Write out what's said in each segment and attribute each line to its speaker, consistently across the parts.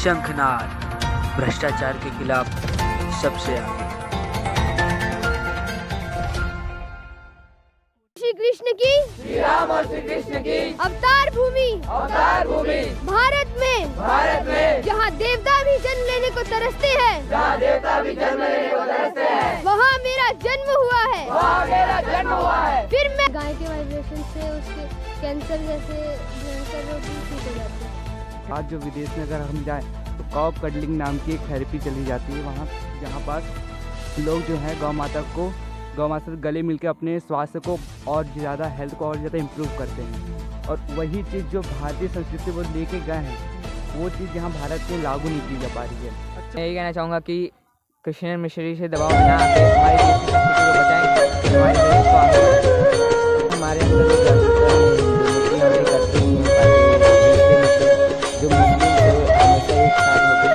Speaker 1: शंखनाद भ्रष्टाचार के खिलाफ सबसे आगे।
Speaker 2: श्री कृष्ण की,
Speaker 3: श्री राम और श्री कृष्ण की
Speaker 2: अवतार भूमि भारत में जहाँ देवता भी जन्म लेने को तरसते हैं, वहाँ मेरा जन्म हुआ है। फिर मैं गाय के वाइब्रेशन से उसके कैंसर जैसे भयंकर रोग भी ठीक हो जाते हैं।
Speaker 4: आज जो विदेश में अगर हम जाएं तो काउ कडलिंग नाम की एक थेरेपी चली जाती है वहाँ, जहाँ पास लोग जो है गौ माता से गले मिलकर अपने स्वास्थ्य को और ज़्यादा हेल्थ को और ज़्यादा इम्प्रूव करते हैं। और वही चीज़ जो भारतीय संस्कृति वो लेके गए हैं, वो चीज़ यहाँ भारत में लागू नहीं की जा पा रही है।
Speaker 5: मैं यही कहना चाहूँगा कि कृष्ण मिश्री से दबाव बना के हमारी देश की संस्कृति को बचाएं, हमारे देश को आगे बढ़ाएं। हमारे अंदर जो जागरूकता है हिंदू हमें करते ही जो मुस्लिम हमेशा एक साथ होकर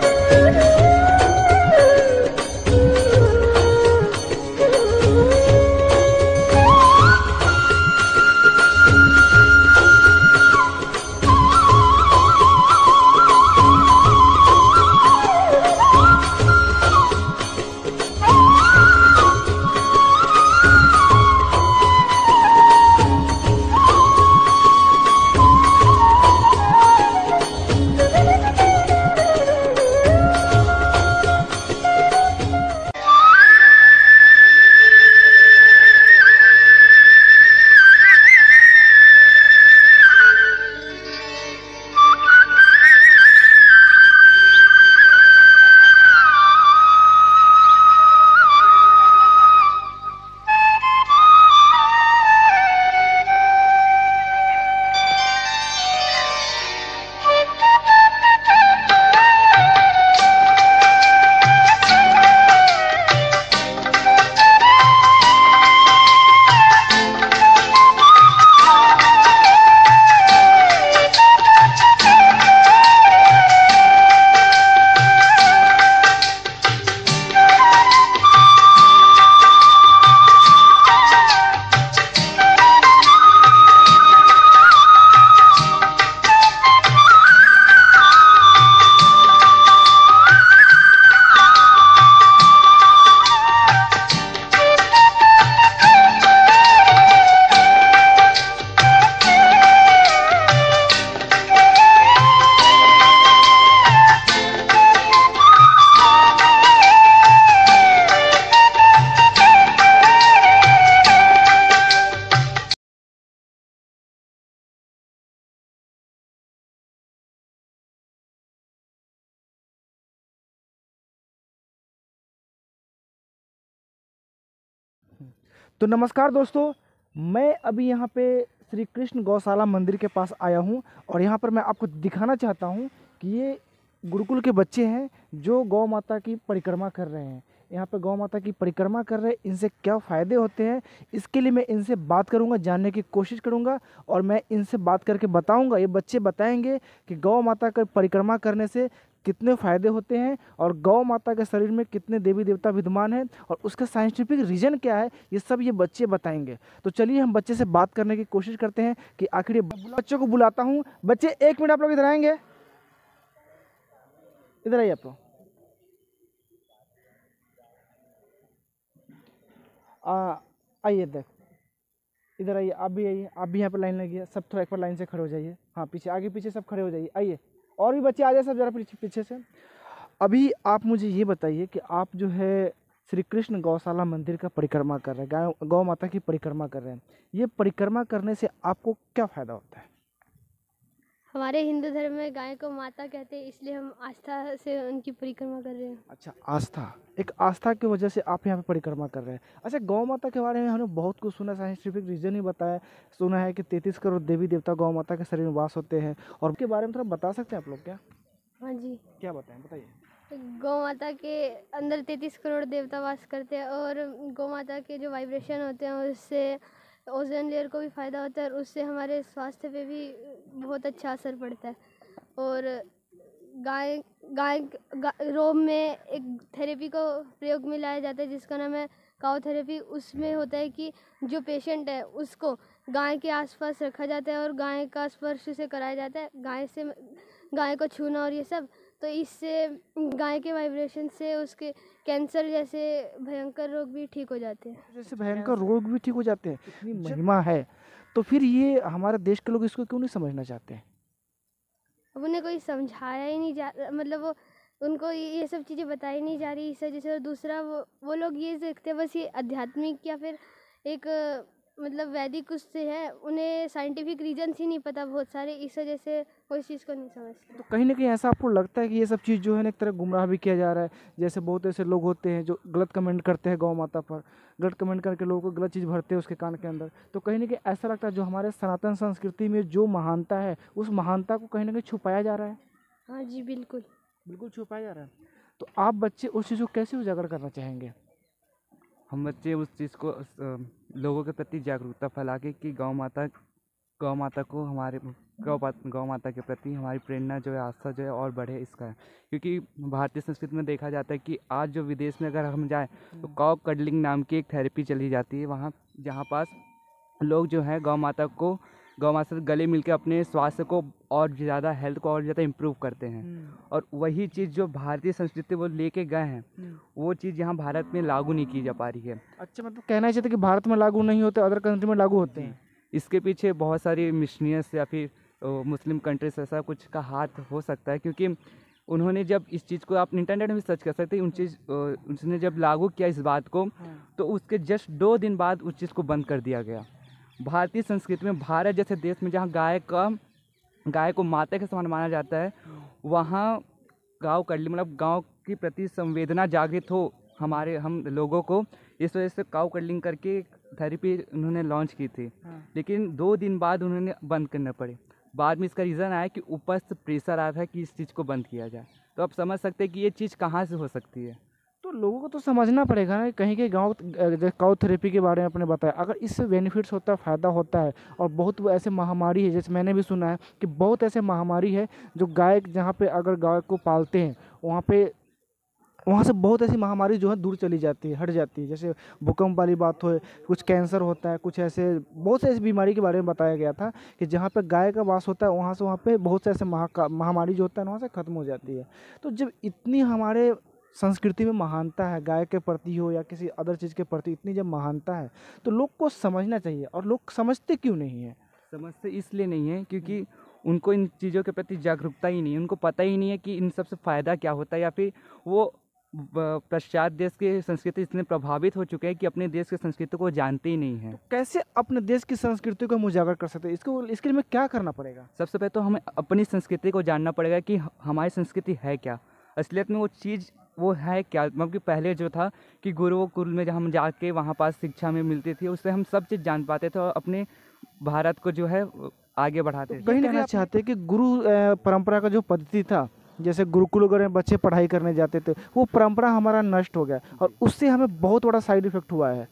Speaker 6: तो नमस्कार दोस्तों, मैं अभी यहाँ पे श्री कृष्ण गौशाला मंदिर के पास आया हूँ और यहाँ पर मैं आपको दिखाना चाहता हूँ कि ये गुरुकुल के बच्चे हैं जो गौ माता की परिक्रमा कर रहे हैं। यहाँ पे गौ माता की परिक्रमा कर रहे हैं, इनसे क्या फ़ायदे होते हैं इसके लिए मैं इनसे बात करूँगा, जानने की कोशिश करूँगा और मैं इनसे बात करके बताऊँगा। ये बच्चे बताएँगे कि गौ माता का परिक्रमा करने से कितने फ़ायदे होते हैं और गौ माता के शरीर में कितने देवी देवता विद्यमान हैं और उसका साइंटिफिक रीज़न क्या है, ये सब ये बच्चे बताएंगे। तो चलिए हम बच्चे से बात करने की कोशिश करते हैं कि आखिर ये बच्चों को बुलाता हूँ। बच्चे 1 मिनट आप लोग इधर आएंगे, इधर आइए आप लोग। आइए देख, इधर आइए, आप भी आइए, आप भी यहाँ पर लाइन लगी है। सब थोड़ा एक बार लाइन से खड़े हो जाइए। हाँ, पीछे आगे पीछे सब खड़े हो जाइए। आइए और भी बच्चे आ जाए सब जरा पीछे से। अभी आप मुझे ये बताइए कि आप जो है श्री कृष्ण गौशाला मंदिर का परिक्रमा कर रहे हैं, गौ माता की परिक्रमा कर रहे हैं। ये परिक्रमा करने से आपको क्या फ़ायदा होता है?
Speaker 2: हमारे हिंदू धर्म में गाय को माता कहते हैं, इसलिए हम आस्था से उनकी परिक्रमा कर रहे हैं।
Speaker 6: अच्छा, आस्था, एक आस्था की वजह से आप यहाँ पे परिक्रमा कर रहे हैं। अच्छा, गौ माता के बारे में हमने बहुत कुछ सुना, साइंटिफिक रीजन ही बताया, सुना है कि 33 करोड़ देवी देवता गौ माता के शरीर में वास होते हैं। और उसके बारे में थोड़ा बता सकते हैं आप लोग क्या?
Speaker 2: हाँ जी,
Speaker 6: क्या बताएं, बताइए।
Speaker 2: गौ माता के अंदर 33 करोड़ देवता वास करते हैं और गौ माता के जो वाइब्रेशन होते हैं उससे ओजोन लेयर को भी फ़ायदा होता है और उससे हमारे स्वास्थ्य पे भी बहुत अच्छा असर पड़ता है। और गाय रोम में एक थेरेपी को प्रयोग में लाया जाता है जिसका नाम है काउ थेरेपी। उसमें होता है कि जो पेशेंट है उसको गाय के आसपास रखा जाता है और गाय का स्पर्श से कराया जाता है, गाय को छूना और ये सब। तो इससे गाय के वाइब्रेशन से उसके कैंसर जैसे भयंकर रोग भी ठीक हो जाते हैं।
Speaker 6: जैसे भयंकर रोग भी ठीक हो जाते हैं, इतनी महिमा है, तो फिर ये हमारे देश के लोग इसको क्यों नहीं समझना चाहते हैं?
Speaker 2: अब उन्हें कोई समझाया ही नहीं जा, मतलब वो उनको ये सब चीज़ें बताई नहीं जा रही इस वजह से। और दूसरा वो लोग ये देखते हैं बस ये आध्यात्मिक या फिर एक मतलब वैदिक उससे है, उन्हें साइंटिफिक रीजन्स ही नहीं पता बहुत सारे, इस वजह से वो इस चीज़ को नहीं समझते।
Speaker 6: तो कहीं ना कहीं ऐसा आपको लगता है कि ये सब चीज़ जो है ना एक तरह गुमराह भी किया जा रहा है? जैसे बहुत ऐसे लोग होते हैं जो गलत कमेंट करते हैं गौ माता पर, गलत कमेंट करके लोगों को गलत चीज़ भरते हैं उसके कान के अंदर। तो कहीं ना कहीं ऐसा लगता है जो हमारे सनातन संस्कृति में जो महानता है उस महानता को कहीं ना कहीं छुपाया जा रहा है।
Speaker 2: हाँ जी, बिल्कुल
Speaker 6: बिल्कुल छुपाया जा रहा है। तो आप बच्चे उस चीज़ को कैसे उजागर करना चाहेंगे?
Speaker 4: हम बच्चे उस चीज़ को लोगों के प्रति जागरूकता फैला के कि गौ माता को हमारे गौ माता के प्रति हमारी प्रेरणा जो है, आस्था जो है और बढ़े, इसका है। क्योंकि भारतीय संस्कृति में देखा जाता है कि आज जो विदेश में अगर हम जाएं तो कॉ कडलिंग नाम की एक थेरेपी चली जाती है वहाँ, जहाँ पास लोग जो है गौ माता से गले मिलके अपने स्वास्थ्य को और ज़्यादा, हेल्थ को और ज़्यादा इम्प्रूव करते हैं। और वही चीज़ जो भारतीय संस्कृति वो लेके गए हैं, वो चीज़ यहाँ भारत में लागू नहीं की जा पा रही है।
Speaker 6: अच्छा, मतलब कहना ही चाहते कि भारत में लागू नहीं होते, अदर कंट्री में लागू होते हैं।
Speaker 4: इसके पीछे बहुत सारी मिशनियर्स या फिर मुस्लिम कंट्रीज ऐसा कुछ का हाथ हो सकता है, क्योंकि उन्होंने जब इस चीज़ को, आप इंटरनेट में सर्च कर सकते हैं, उसने जब लागू किया इस बात को, तो उसके जस्ट 2 दिन बाद उस चीज़ को बंद कर दिया गया। भारतीय संस्कृति में, भारत जैसे देश में जहाँ गाय को माता के समान माना जाता है, वहाँ गाँव कडली मतलब गाँव के प्रति संवेदना जागृत हो हम लोगों को, इस वजह से काउ कडलिंग करके थेरेपी उन्होंने लॉन्च की थी। लेकिन 2 दिन बाद उन्होंने बंद करना पड़े। बाद में इसका रीज़न आया कि ऊपर से प्रेशर आया था कि इस चीज़ को बंद किया जाए। तो आप समझ सकते हैं कि ये चीज़ कहाँ से हो सकती है।
Speaker 6: तो लोगों को तो समझना पड़ेगा ना, कहीं के गाँव काउ थेरेपी के बारे में आपने बताया, अगर इससे बेनिफिट्स होता है, फ़ायदा होता है, और बहुत ऐसे महामारी है, जैसे मैंने भी सुना है कि बहुत ऐसे महामारी है जो गाय, जहाँ पे अगर गाय को पालते हैं वहाँ से बहुत ऐसी महामारी जो है दूर चली जाती है, हट जाती है। जैसे भूकंप वाली बात हो, कुछ कैंसर होता है, कुछ ऐसे बहुत से ऐसी बीमारी के बारे में बताया गया था कि जहाँ पे गाय का वास होता है वहाँ पे बहुत से ऐसे महामारी जो होता है वहाँ से ख़त्म हो जाती है। तो जब इतनी हमारे संस्कृति में महानता है, गाय के प्रति हो या किसी अदर चीज़ के प्रति इतनी जब महानता है, तो लोग को समझना चाहिए। और लोग समझते क्यों नहीं है?
Speaker 4: समझते इसलिए नहीं है क्योंकि उनको इन चीज़ों के प्रति जागरूकता ही नहीं है। उनको पता ही नहीं है कि इन सबसे फ़ायदा क्या होता है, या फिर वो पश्चात देश के संस्कृति इतने प्रभावित हो चुके हैं कि अपने देश की संस्कृति को जानते ही नहीं हैं।
Speaker 6: तो कैसे अपने देश की संस्कृति को हम उजागर कर सकते हैं? इसके लिए हमें क्या करना पड़ेगा?
Speaker 4: सबसे पहले तो हमें अपनी संस्कृति को जानना पड़ेगा कि हमारी संस्कृति है क्या, असलियत में वो चीज़ वो है क्या। मतलब कि पहले जो था कि गुरुकुल में जहाँ हम जाके वहाँ पास शिक्षा में मिलती थी, उससे हम सब चीज़ जान पाते थे और अपने भारत को जो है आगे बढ़ाते थे।
Speaker 6: कहीं ना कहीं चाहते हैं कि गुरु परंपरा का जो पद्धति था, जैसे गुरुकुल वगैरह में बच्चे पढ़ाई करने जाते थे, वो परंपरा हमारा नष्ट हो गया और उससे हमें बहुत बड़ा साइड इफेक्ट हुआ है।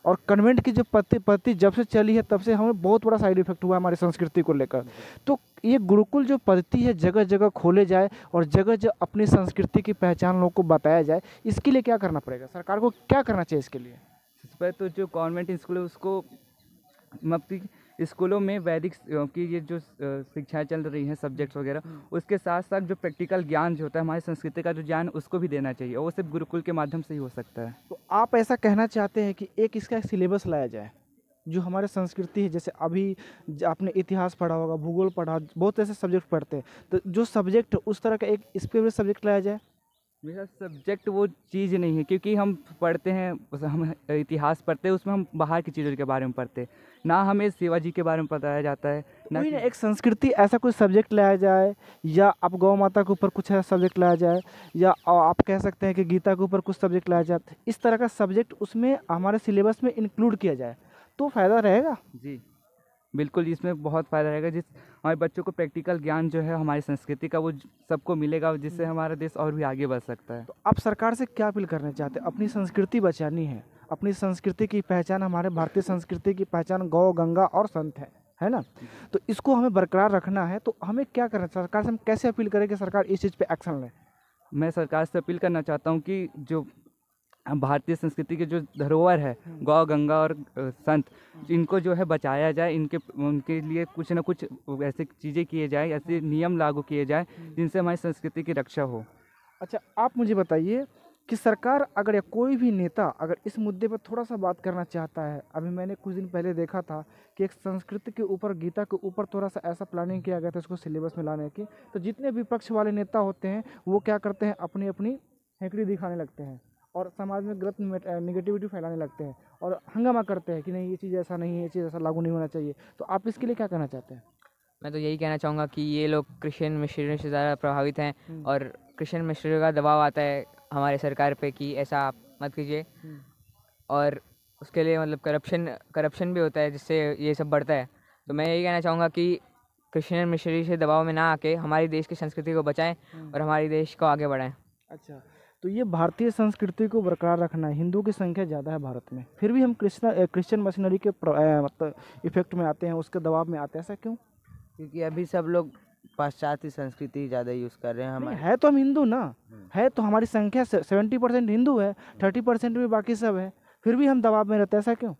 Speaker 6: और कन्वेंट की जो पद्धति जब से चली है तब से हमें बहुत बड़ा साइड इफेक्ट हुआ है हमारी संस्कृति को लेकर। तो ये गुरुकुल जो पद्धति है जगह जगह खोले जाए और जगह जगह अपनी संस्कृति की पहचान लोगों को बताया जाए। इसके लिए क्या करना पड़ेगा? सरकार को क्या करना चाहिए इसके लिए?
Speaker 4: इस पर तो जो गवर्नमेंट स्कूल है उसको मतलब स्कूलों में वैदिक की ये जो शिक्षाएं चल रही हैं, सब्जेक्ट्स वगैरह, उसके साथ साथ जो प्रैक्टिकल ज्ञान जो होता है, हमारी संस्कृति का जो ज्ञान, उसको भी देना चाहिए और वो सिर्फ गुरुकुल के माध्यम से ही हो सकता है।
Speaker 6: तो आप ऐसा कहना चाहते हैं कि इसका एक सिलेबस लाया जाए जो हमारे संस्कृति है, जैसे अभी आपने इतिहास पढ़ा होगा, भूगोल पढ़ा, बहुत ऐसे सब्जेक्ट पढ़ते हैं, तो जो सब्जेक्ट उस तरह का एक इस पर भी सब्जेक्ट लाया जाए?
Speaker 4: मेरा सब्जेक्ट वो चीज़ नहीं है, क्योंकि हम पढ़ते हैं, हम इतिहास पढ़ते हैं, उसमें हम बाहर की चीज़ों के बारे में पढ़ते हैं, ना हमें शिवाजी के बारे में बताया जाता है।
Speaker 6: ना एक संस्कृति ऐसा कोई सब्जेक्ट लाया जाए, या आप गौ माता के ऊपर कुछ ऐसा सब्जेक्ट लाया जाए, या आप कह सकते हैं कि गीता के ऊपर कुछ सब्जेक्ट लाया जाए, इस तरह का सब्जेक्ट उसमें हमारे सिलेबस में इंक्लूड किया जाए तो फ़ायदा रहेगा।
Speaker 4: जी बिल्कुल, इसमें बहुत फ़ायदा रहेगा। जिस हमारे बच्चों को प्रैक्टिकल ज्ञान जो है हमारी संस्कृति का वो सबको मिलेगा, जिससे हमारा देश और भी आगे बढ़ सकता है।
Speaker 6: तो आप सरकार से क्या अपील करना चाहते हैं? अपनी संस्कृति बचानी है, अपनी संस्कृति की पहचान, हमारे भारतीय संस्कृति की पहचान गौ, गंगा और संत है ना, तो इसको हमें बरकरार रखना है। तो हमें क्या करना है? सरकार से हम कैसे अपील करें कि सरकार इस चीज़ पे एक्शन ले?
Speaker 4: मैं सरकार से अपील करना चाहता हूँ कि जो भारतीय संस्कृति के जो धरोहर है गौ गंगा और संत, इनको जो है बचाया जाए, उनके लिए कुछ ना कुछ ऐसे चीज़ें किए जाए, ऐसे नियम लागू किए जाए जिनसे हमारी संस्कृति की रक्षा हो।
Speaker 6: अच्छा, आप मुझे बताइए कि सरकार अगर या कोई भी नेता अगर इस मुद्दे पर थोड़ा सा बात करना चाहता है, अभी मैंने कुछ दिन पहले देखा था कि एक संस्कृत के ऊपर, गीता के ऊपर थोड़ा सा ऐसा प्लानिंग किया गया था उसको सिलेबस में लाने की, तो जितने विपक्ष वाले नेता होते हैं वो क्या करते हैं, अपनी अपनी हेकड़ी दिखाने लगते हैं और समाज में गलत निगेटिविटी फैलाने लगते हैं और हंगामा करते हैं कि नहीं ये चीज़ ऐसा नहीं है, ये चीज़ ऐसा लागू नहीं होना चाहिए। तो आप इसके लिए क्या कहना चाहते हैं?
Speaker 5: मैं तो यही कहना चाहूँगा कि ये लोग क्रिश्चियन मिशनरी से ज़्यादा प्रभावित हैं और क्रिश्चियन मिशनरी का दबाव आता है हमारे सरकार पे कि ऐसा आप मत कीजिए, और उसके लिए मतलब करप्शन भी होता है जिससे ये सब बढ़ता है। तो मैं यही कहना चाहूँगा कि क्रिश्चियन मिशनरी से दबाव में ना आके हमारे देश की संस्कृति को बचाएं और हमारे देश को आगे बढ़ाएं।
Speaker 6: अच्छा, तो ये भारतीय संस्कृति को बरकरार रखना है। हिंदू की संख्या ज़्यादा है भारत में, फिर भी हम क्रिश्चियन मशीनरी के मतलब इफेक्ट में आते हैं, उसके दबाव में आते हैं। ऐसा क्यों?
Speaker 7: क्योंकि अभी सब लोग पाश्चात्य संस्कृति ज़्यादा यूज़ कर रहे हैं।
Speaker 6: नहीं, है तो हम हिंदू ना, है तो हमारी संख्या 70% हिंदू है, 30% भी बाकी सब है, फिर भी हम दबाव में रहते हैं। ऐसा क्यों?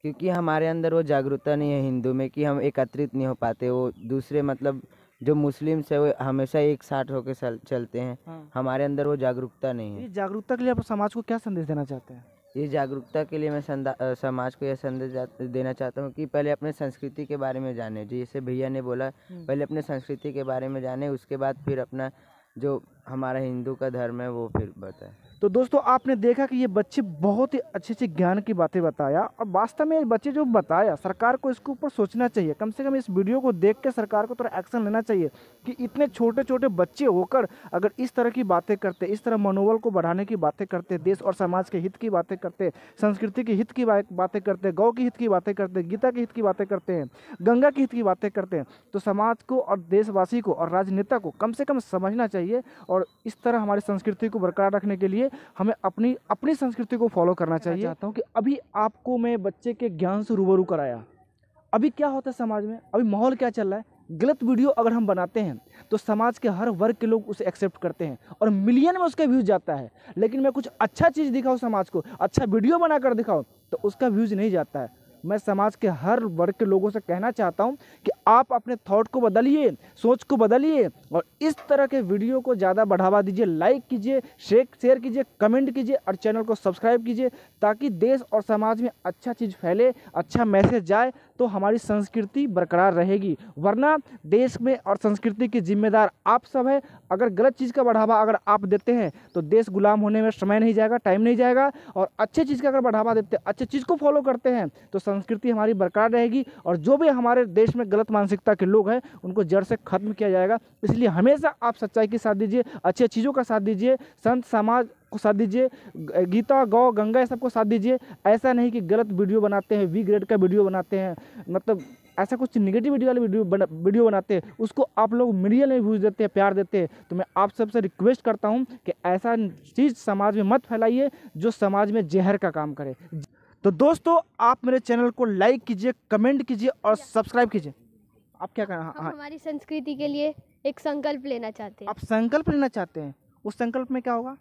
Speaker 7: क्योंकि हमारे अंदर वो जागरूकता नहीं है हिंदू में कि हम एकत्रित नहीं हो पाते। वो दूसरे मतलब जो मुस्लिम्स है वो हमेशा एक साथ होकर चलते हैं। हमारे अंदर वो जागरूकता नहीं है।
Speaker 6: ये जागरूकता के लिए आप समाज को क्या संदेश देना चाहते हैं?
Speaker 7: ये जागरूकता के लिए मैं समाज को यह संदेश देना चाहता हूँ कि पहले अपने संस्कृति के बारे में जाने, जैसे भैया ने बोला पहले अपने संस्कृति के बारे में जाने, उसके बाद फिर अपना जो हमारा हिंदू का धर्म है वो फिर बताए।
Speaker 6: तो दोस्तों आपने देखा कि ये बच्चे बहुत ही अच्छे अच्छे ज्ञान की बातें बताया, और वास्तव में ये बच्चे जो बताया सरकार को इसके ऊपर सोचना चाहिए। कम से कम इस वीडियो को देख के सरकार को थोड़ा एक्शन लेना चाहिए कि इतने छोटे छोटे बच्चे होकर अगर इस तरह की बातें करते, इस तरह मनोबल को बढ़ाने की बातें करते, देश और समाज के हित की बातें करते, संस्कृति के हित की बातें करते, गौ के हित की बातें करते, गीता के हित की बातें करते हैं, गंगा के हित की बातें करते हैं, तो समाज को और देशवासी को और राजनेता को कम से कम समझना चाहिए। और इस तरह हमारी संस्कृति को बरकरार रखने के लिए हमें अपनी संस्कृति को फॉलो करना चाहिए। चाहता हूँ कि अभी आपको मैं बच्चे के ज्ञान से रूबरू कराया। अभी क्या होता है समाज में, अभी माहौल क्या चल रहा है, गलत वीडियो अगर हम बनाते हैं तो समाज के हर वर्ग के लोग उसे एक्सेप्ट करते हैं और मिलियन में उसका व्यूज़ जाता है। लेकिन मैं कुछ अच्छा चीज़ दिखाऊँ समाज को, अच्छा वीडियो बनाकर दिखाऊँ तो उसका व्यूज़ नहीं जाता है। मैं समाज के हर वर्ग के लोगों से कहना चाहता हूं कि आप अपने थॉट को बदलिए, सोच को बदलिए और इस तरह के वीडियो को ज़्यादा बढ़ावा दीजिए, लाइक कीजिए, शेयर कीजिए, कमेंट कीजिए और चैनल को सब्सक्राइब कीजिए, ताकि देश और समाज में अच्छा चीज़ फैले, अच्छा मैसेज जाए, तो हमारी संस्कृति बरकरार रहेगी। वरना देश में और संस्कृति की जिम्मेदार आप सब है। अगर गलत चीज़ का बढ़ावा अगर आप देते हैं तो देश गुलाम होने में समय नहीं जाएगा, टाइम नहीं जाएगा, और अच्छे चीज़ का अगर बढ़ावा देते, अच्छे चीज़ को फॉलो करते हैं तो संस्कृति हमारी बरकरार रहेगी और जो भी हमारे देश में गलत मानसिकता के लोग हैं उनको जड़ से खत्म किया जाएगा। इसलिए हमेशा आप सच्चाई के साथ दीजिए, अच्छी चीज़ों का साथ दीजिए, संत समाज को साथ दीजिए, गीता गौ गंगा सबको साथ दीजिए। ऐसा नहीं कि गलत वीडियो बनाते हैं, वी ग्रेड का वीडियो बनाते हैं, मतलब ऐसा कुछ निगेटिविटी वाले वीडियो बनाते हैं, उसको आप लोग मिलियन में व्यूज़ देते हैं, प्यार देते हैं। तो मैं आप सबसे रिक्वेस्ट करता हूं कि ऐसा चीज़ समाज में मत फैलाइए जो समाज में जहर का काम करे। तो दोस्तों आप मेरे चैनल को लाइक कीजिए, कमेंट कीजिए और सब्सक्राइब कीजिए। आप क्या करना?
Speaker 2: हम हमारी संस्कृति के लिए एक संकल्प लेना चाहते हैं।
Speaker 6: आप संकल्प लेना चाहते हैं, उस संकल्प में क्या होगा?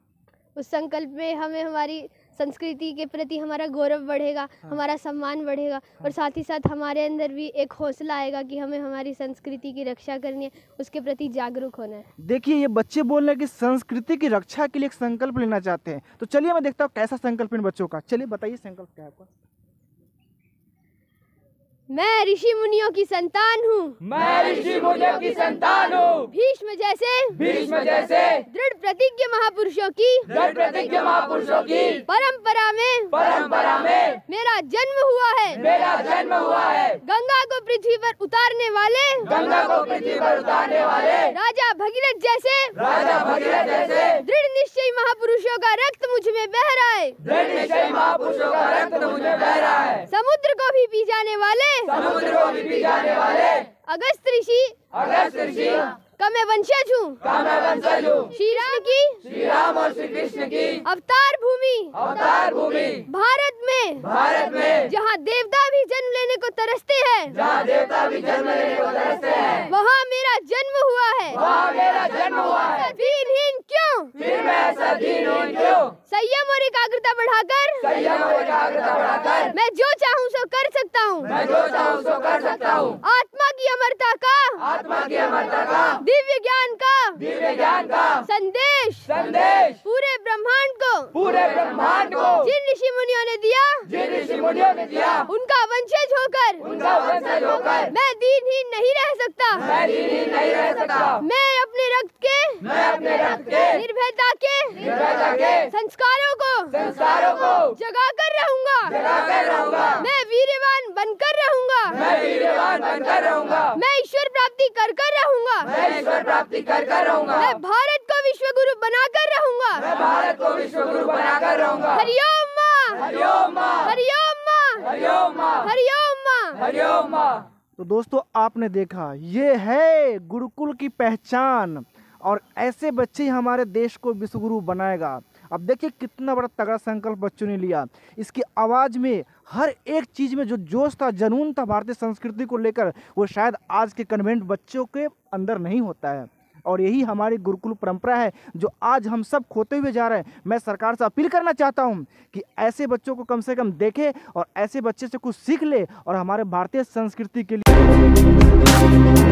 Speaker 2: उस संकल्प में हमें हमारी संस्कृति के प्रति हमारा गौरव बढ़ेगा, हमारा सम्मान बढ़ेगा और साथ ही साथ हमारे अंदर भी एक हौसला आएगा कि हमें हमारी संस्कृति की रक्षा करनी है, उसके प्रति जागरूक होना है।
Speaker 6: देखिए ये बच्चे बोल रहे हैं कि संस्कृति की रक्षा के लिए एक संकल्प लेना चाहते हैं, तो चलिए मैं देखता हूँ कैसा संकल्प इन बच्चों का। चलिए बताइए संकल्प क्या है आपका?
Speaker 2: मैं ऋषि मुनियों की संतान हूँ,
Speaker 3: मैं ऋषि मुनियों की संतान हूँ,
Speaker 2: भीष्म जैसे दृढ़ प्रतिज्ञ महापुरुषों की परंपरा में मेरा जन्म हुआ है। गंगा को पृथ्वी पर उतारने वाले राजा भगीरथ जैसे दृढ़ निश्चयी महापुरुषों का रक्त मुझ में बह रहा है। समुद्र को भी पी जाने वाले अगस्त ऋषि का मैं वंशज हूँ। श्री राम और श्री कृष्ण की अवतार भूमि भारत में जहाँ देवता भी जन्म लेने को तरसते हैं, वहाँ मेरा जन्म हुआ है। दीनहीन क्यों? संयम और एकाग्रता बढ़ाकर मैं जो चाहूँ सो कर सकता हूँ। आत्मा की अमरता का दिव्य ज्ञान का संदेश पूरे ब्रह्मांड को जिन ऋषि मुनियों ने दिया उनका वंशज होकर मैं दीनहीन नहीं रह सकता। मैं अपने रक्त के निर्भयता के संस्कारों को जगा कर रहूंगा। मैं वीरवान बनकर रहूंगा। मैं ईश्वर प्राप्ति कर रहूंगा। मैं भारत को विश्व गुरु बनाकर रहूंगा। हरिओम माँ, हरिओम माँ, हरिओम माँ।
Speaker 6: तो दोस्तों आपने देखा, ये है गुरुकुल की पहचान और ऐसे बच्चे ही हमारे देश को विश्वगुरु बनाएगा। अब देखिए कितना बड़ा तगड़ा संकल्प बच्चों ने लिया। इसकी आवाज़ में हर एक चीज़ में जो जोश था, जुनून था भारतीय संस्कृति को लेकर, वो शायद आज के कन्वेंट बच्चों के अंदर नहीं होता है। और यही हमारी गुरुकुल परंपरा है जो आज हम सब खोते हुए जा रहे हैं। मैं सरकार से अपील करना चाहता हूं कि ऐसे बच्चों को कम से कम देखे और ऐसे बच्चे से कुछ सीख ले और हमारे भारतीय संस्कृति के लिए